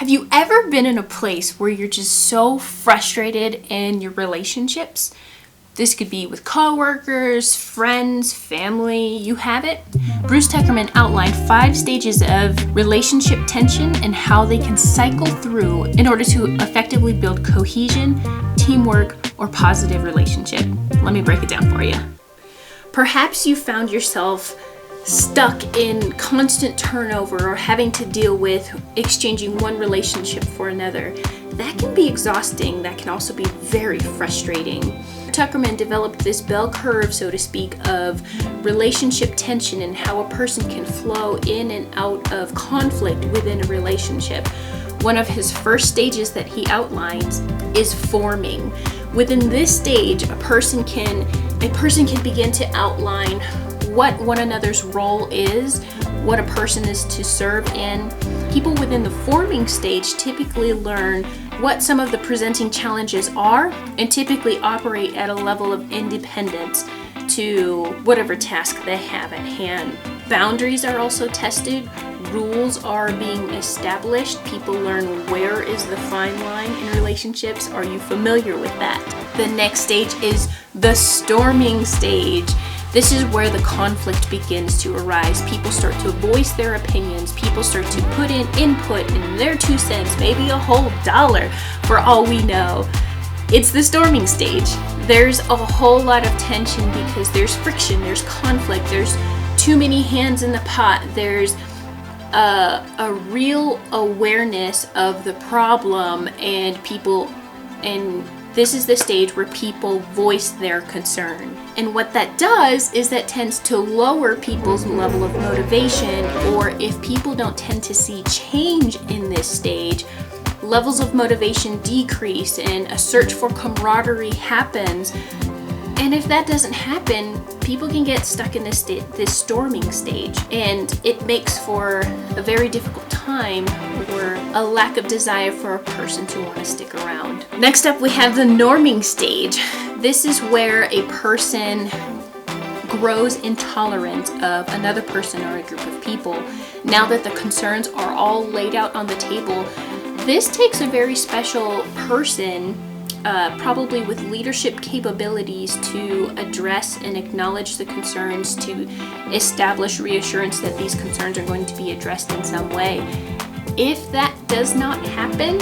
Have you ever been in a place where you're just so frustrated in your relationships? This could be with coworkers, friends, family, you have it. Bruce Tuckerman outlined 5 stages of relationship tension and how they can cycle through in order to effectively build cohesion, teamwork, or positive relationship. Let me break it down for you. Perhaps you found yourself stuck in constant turnover or having to deal with exchanging one relationship for another. That can be exhausting. That can also be very frustrating. Tuckerman developed this bell curve, so to speak, of relationship tension and how a person can flow in and out of conflict within a relationship. One of his first stages that he outlines is forming. Within this stage, a person can begin to outline what one another's role is, what a person is to serve in. People within the forming stage typically learn what some of the presenting challenges are and typically operate at a level of independence to whatever task they have at hand. Boundaries are also tested. Rules are being established. People learn where is the fine line in relationships. Are you familiar with that? The next stage is the storming stage. This is where the conflict begins to arise. People start to voice their opinions. People start to put in input in their 2 cents, maybe a whole dollar for all we know. It's the storming stage. There's a whole lot of tension because there's friction, there's conflict, there's too many hands in the pot. There's a real awareness of the problem and this is the stage where people voice their concern. And what that does is that tends to lower people's level of motivation, or if people don't tend to see change in this stage, levels of motivation decrease and a search for camaraderie happens. And if that doesn't happen, people can get stuck in this storming stage, and it makes for a very difficult time or a lack of desire for a person to want to stick around. Next up, we have the norming stage. This is where a person grows intolerant of another person or a group of people. Now that the concerns are all laid out on the table, this takes a very special person, probably with leadership capabilities, to address and acknowledge the concerns, to establish reassurance that these concerns are going to be addressed in some way. If that does not happen,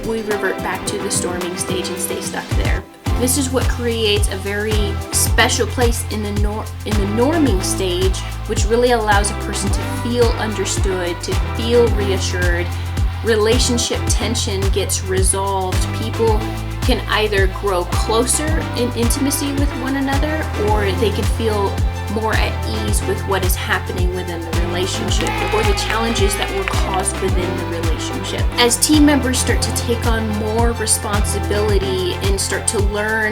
we revert back to the storming stage and stay stuck there. This is what creates a very special place in the norming stage, which really allows a person to feel understood, to feel reassured. Relationship tension gets resolved. People can either grow closer in intimacy with one another, or they can feel more at ease with what is happening within the relationship or the challenges that were caused within the relationship. As team members start to take on more responsibility and start to learn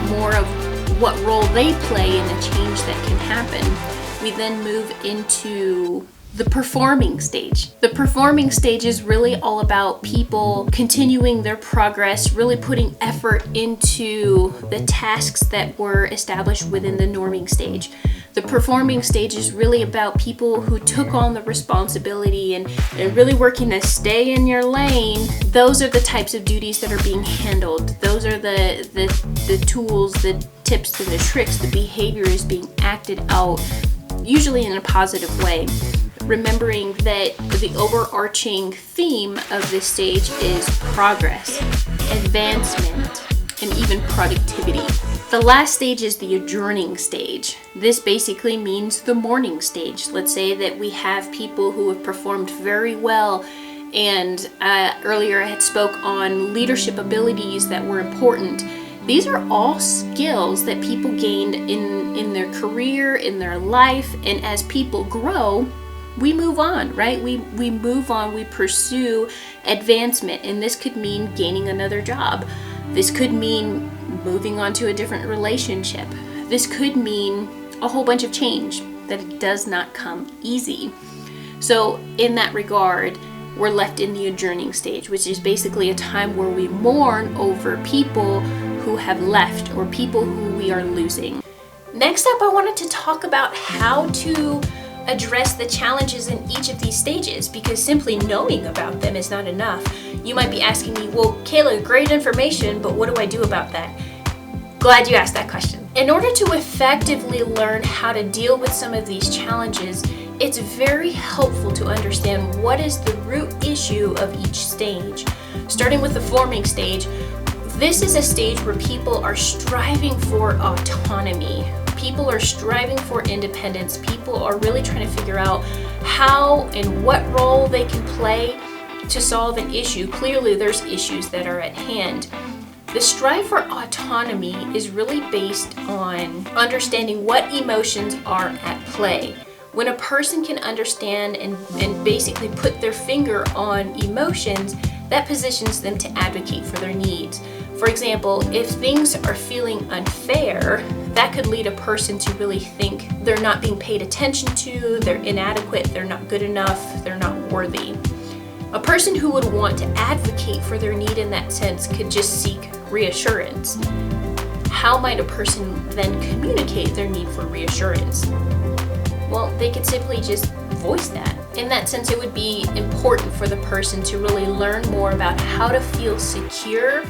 more of what role they play in the change that can happen, we then move into the performing stage. The performing stage is really all about people continuing their progress, really putting effort into the tasks that were established within the norming stage. The performing stage is really about people who took on the responsibility and really working to stay in your lane. Those are the types of duties that are being handled. Those are the tools, the tips, and the tricks. The behavior is being acted out, usually in a positive way. Remembering that the overarching theme of this stage is progress, advancement, and even productivity. The last stage is the adjourning stage. This basically means the morning stage. Let's say that we have people who have performed very well, and earlier I had spoke on leadership abilities that were important. These are all skills that people gained in their career, in their life, and as people grow, we move on, right? We move on, we pursue advancement, and this could mean gaining another job. This could mean moving on to a different relationship. This could mean a whole bunch of change, that it does not come easy. So in that regard, we're left in the adjourning stage, which is basically a time where we mourn over people who have left or people who we are losing. Next up, I wanted to talk about how to address the challenges in each of these stages, because simply knowing about them is not enough. You might be asking me, well, Kayla, great information, but what do I do about that? Glad you asked that question. In order to effectively learn how to deal with some of these challenges, it's very helpful to understand what is the root issue of each stage. Starting with the forming stage, this is a stage where people are striving for autonomy. People are striving for independence. People are really trying to figure out how and what role they can play to solve an issue. Clearly, there's issues that are at hand. The strive for autonomy is really based on understanding what emotions are at play. When a person can understand and basically put their finger on emotions, that positions them to advocate for their needs. For example, if things are feeling unfair, that could lead a person to really think they're not being paid attention to, they're inadequate, they're not good enough, they're not worthy. A person who would want to advocate for their need in that sense could just seek reassurance. How might a person then communicate their need for reassurance? Well, they could simply just voice that. In that sense, it would be important for the person to really learn more about how to feel secure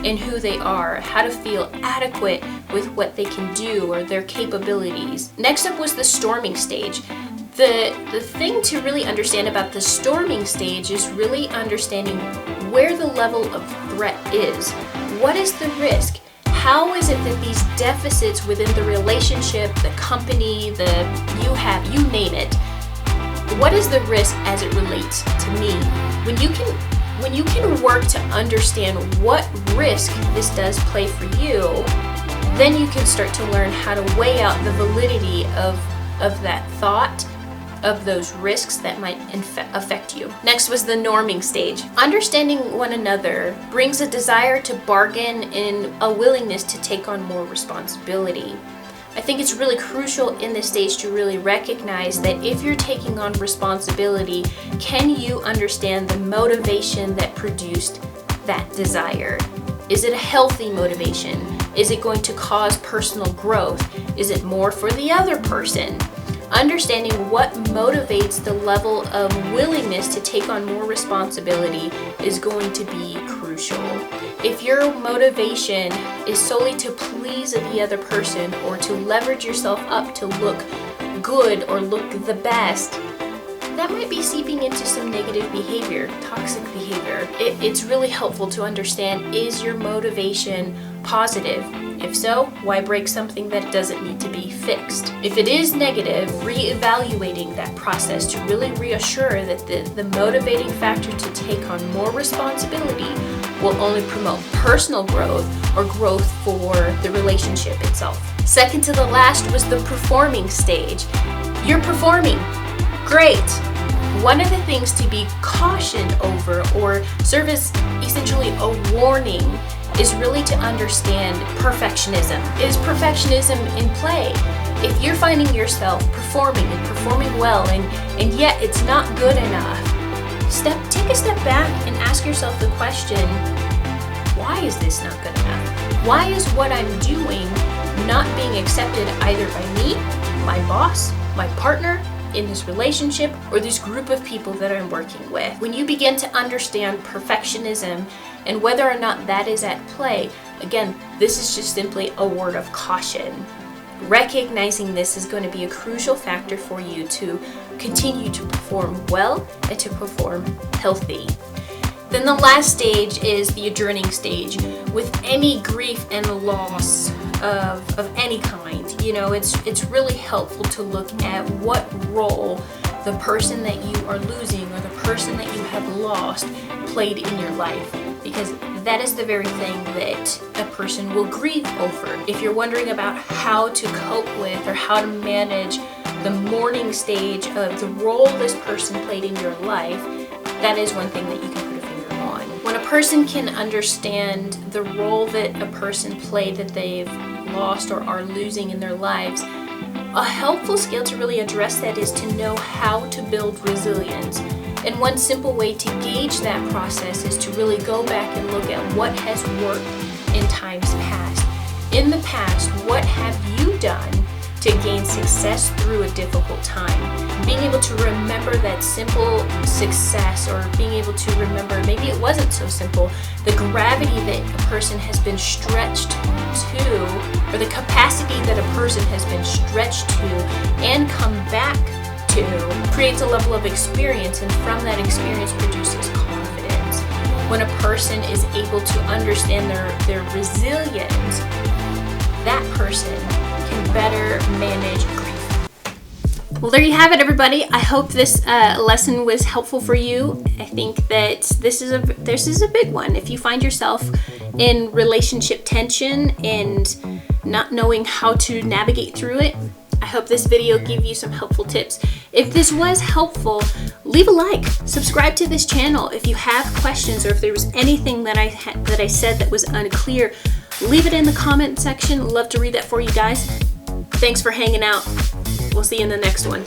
in who they are, how to feel adequate with what they can do or their capabilities. Next up was the storming stage. The thing to really understand about the storming stage is really understanding where the level of threat is. What is the risk? How is it that these deficits within the relationship, the company, you name it, what is the risk as it relates to me? When you can work to understand what risk this does play for you, then you can start to learn how to weigh out the validity of that thought, of those risks that might affect you. Next was the norming stage. Understanding one another brings a desire to bargain and a willingness to take on more responsibility. I think it's really crucial in this stage to really recognize that if you're taking on responsibility, can you understand the motivation that produced that desire? Is it a healthy motivation? Is it going to cause personal growth? Is it more for the other person? Understanding what motivates the level of willingness to take on more responsibility is going to be crucial. If your motivation is solely to please the other person or to leverage yourself up to look good or look the best, that might be seeping into some negative behavior, toxic behavior. It's really helpful to understand, is your motivation positive? If so, why break something that doesn't need to be fixed? If it is negative, reevaluating that process to really reassure that the motivating factor to take on more responsibility will only promote personal growth or growth for the relationship itself. Second to the last was the performing stage. You're performing. Great. One of the things to be cautioned over or serve as essentially a warning is really to understand perfectionism. Is perfectionism in play? If you're finding yourself performing and performing well and yet it's not good enough, take a step back and ask yourself the question, why is this not good enough? Why is what I'm doing not being accepted either by me, my boss, my partner, in this relationship, or this group of people that I'm working with? When you begin to understand perfectionism and whether or not that is at play, again, this is just simply a word of caution. Recognizing this is going to be a crucial factor for you to continue to perform well and to perform healthy. Then the last stage is the adjourning stage. With any grief and loss of any kind, it's really helpful to look at what role the person that you are losing or the person that you have lost played in your life, because that is the very thing that a person will grieve over. If you're wondering about how to cope with or how to manage the mourning stage of the role this person played in your life, that is one thing that you can put a finger on. When a person can understand the role that a person played that they've lost or are losing in their lives, a helpful skill to really address that is to know how to build resilience. And one simple way to gauge that process is to really go back and look at what has worked in times past. In the past, what have you done to gain success through a difficult time. Being able to remember that simple success, or being able to remember maybe it wasn't so simple, the gravity that a person has been stretched to, or the capacity that a person has been stretched to and come back to, creates a level of experience, and from that experience produces confidence. When a person is able to understand their resilience, that person can better manage grief. Well, there you have it, everybody. I hope this lesson was helpful for you. I think that this is a big one. If you find yourself in relationship tension and not knowing how to navigate through it, I hope this video gave you some helpful tips. If this was helpful, leave a like, subscribe to this channel. If you have questions, or if there was anything that I said that was unclear, leave it in the comment section. Love to read that for you guys. Thanks for hanging out. We'll see you in the next one.